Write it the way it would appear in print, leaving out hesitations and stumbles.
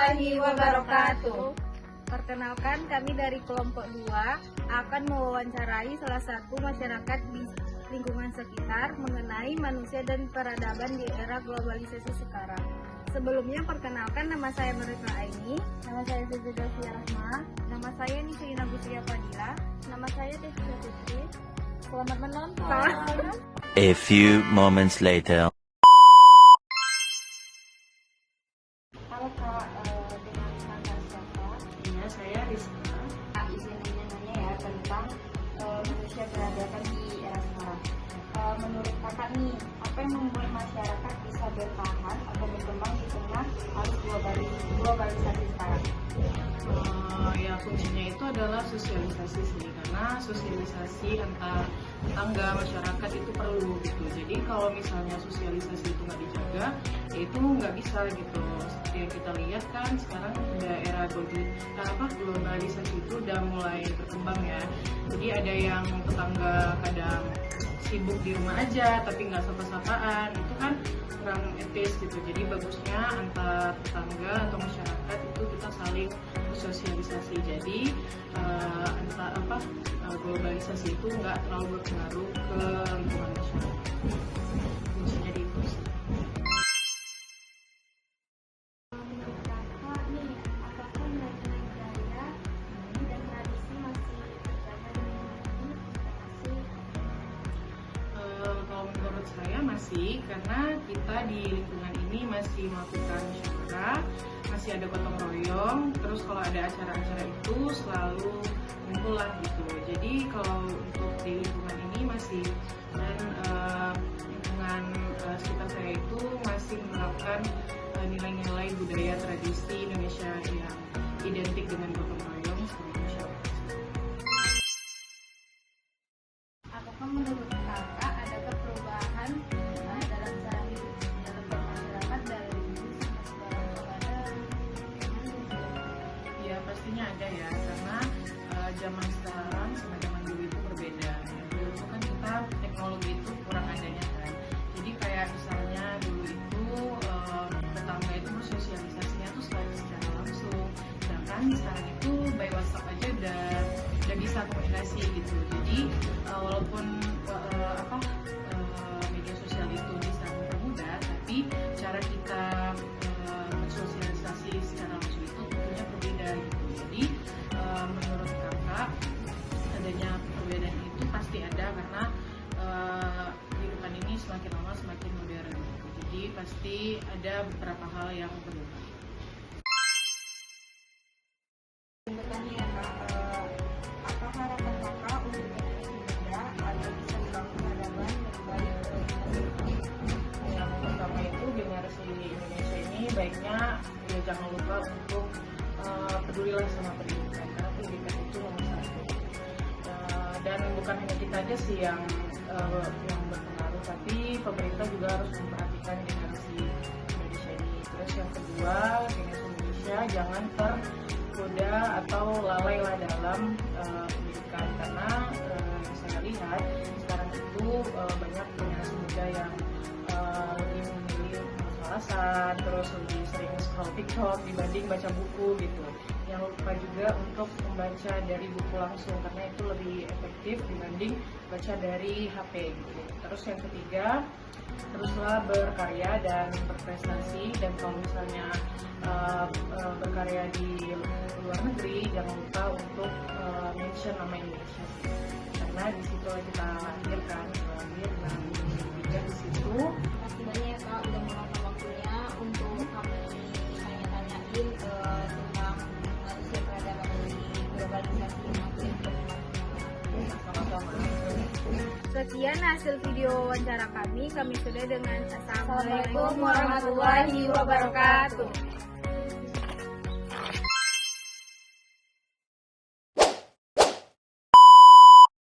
warahmatullahi wabarakatuh. Perkenalkan, kami dari kelompok 2 akan mewawancarai salah satu masyarakat di lingkungan sekitar mengenai manusia dan peradaban di era globalisasi sekarang. Sebelumnya, perkenalkan, nama saya Nurita Aini, nama saya Zizida Rahma, nama saya Nisrina Busria Fadila, nama saya Tessa Fitri. Selamat menonton. A few moments later. Halo Kak, dengan nama siapa? Iya, saya Rizka. Izin nanya ya tentang manusia peradaban di era sekarang. Menurut Kakak nih, apa yang membuat masyarakat bisa bertahan atau berkembang di tengah arus globalisasi sekarang? Ya, kuncinya itu adalah sosialisasi sih, karena sosialisasi antar tetangga masyarakat itu perlu gitu. Jadi kalau misalnya sosialisasi itu nggak dijaga, ya itu nggak bisa gitu. Seperti yang kita lihat kan sekarang udah era globalisasi itu udah mulai berkembang ya. Jadi ada yang tetangga kadang sibuk di rumah aja tapi nggak sapa-sapaan, itu kan kurang etis gitu. Jadi bagusnya antar tetangga atau masyarakat itu kita saling bersosialisasi. Jadi globalisasi itu nggak terlalu berpengaruh ke lingkungan masyarakat. Kuncinya di itu sih. Menurut Kakak nih, apakah nilai-nilai budaya dan tradisi masih terjaga di lingkungan ini? Kalau menurut saya masih, karena kita di lingkungan ini masih melakukan musyawarah, masih ada gotong royong, terus kalau ada acara-acara itu selalu ngumpul lah gitu. Jadi kalau untuk di lingkungan ini masih, dan lingkungan sekitar saya itu masih menerapkan nilai-nilai budaya tradisi Indonesia yang identik dengan gotong royong sebagai musyawarah. Apakah menurut Kakak adakah perubahan dalam cara hidup dalam bermasyarakat dari dulu sampai sekarang kepada Ya pastinya ada ya, karena zaman sekarang sama zaman dulu itu berbeda. Dulu itu kan kita teknologi itu kurang adanya kan. Jadi kayak misalnya dulu itu tetangga itu bersosialisasinya tuh selalu secara langsung. Sedangkan sekarang itu by WhatsApp aja udah bisa komunikasi gitu. Jadi walaupun media sosial itu bisa mempermudah, tapi cara kita bersosialisasi secara langsung itu tentunya berbeda gitu. Jadi menurut Kakak, adanya perbedaan itu pasti ada karena kehidupan ini semakin lama semakin modern gitu. Jadi pasti ada beberapa hal yang berubah. Bertanya ya Kak, apa harapan Kakak untuk generasi muda agar bisa membangun peradaban yang baik Yang pertama itu generasi Indonesia ini baiknya ya jangan lupa untuk pedulilah sama pendidikan, karena pendidikan itu nomor satu. Dan bukan hanya kita aja sih yang berpengaruh, tapi pemerintah juga harus memperhatikan generasi Indonesia ini. Terus yang kedua, generasi Indonesia jangan tergoda atau lalai lah dalam pendidikan, karena saya lihat sekarang itu banyak generasi muda yang lebih memilih malas-malasan, terus lebih sering scroll TikTok dibanding baca buku gitu. Jangan lupa juga untuk membaca dari buku langsung, karena itu lebih efektif dibanding baca dari HP gitu. Terus yang ketiga, teruslah berkarya dan berprestasi, dan kalau misalnya berkarya di luar negeri, jangan lupa untuk mention nama Indonesia, karena di situ kita lahir kan, dan di situ. Terima kasih ya Kak udah meluangkan waktunya untuk kami tanya-tanyain tentang manusia peradaban di globalisasi maupun Sama-sama. Sekian hasil video wawancara kami sudah dengan Assalamualaikum Assalamualaikum warahmatullahi wabarakatuh.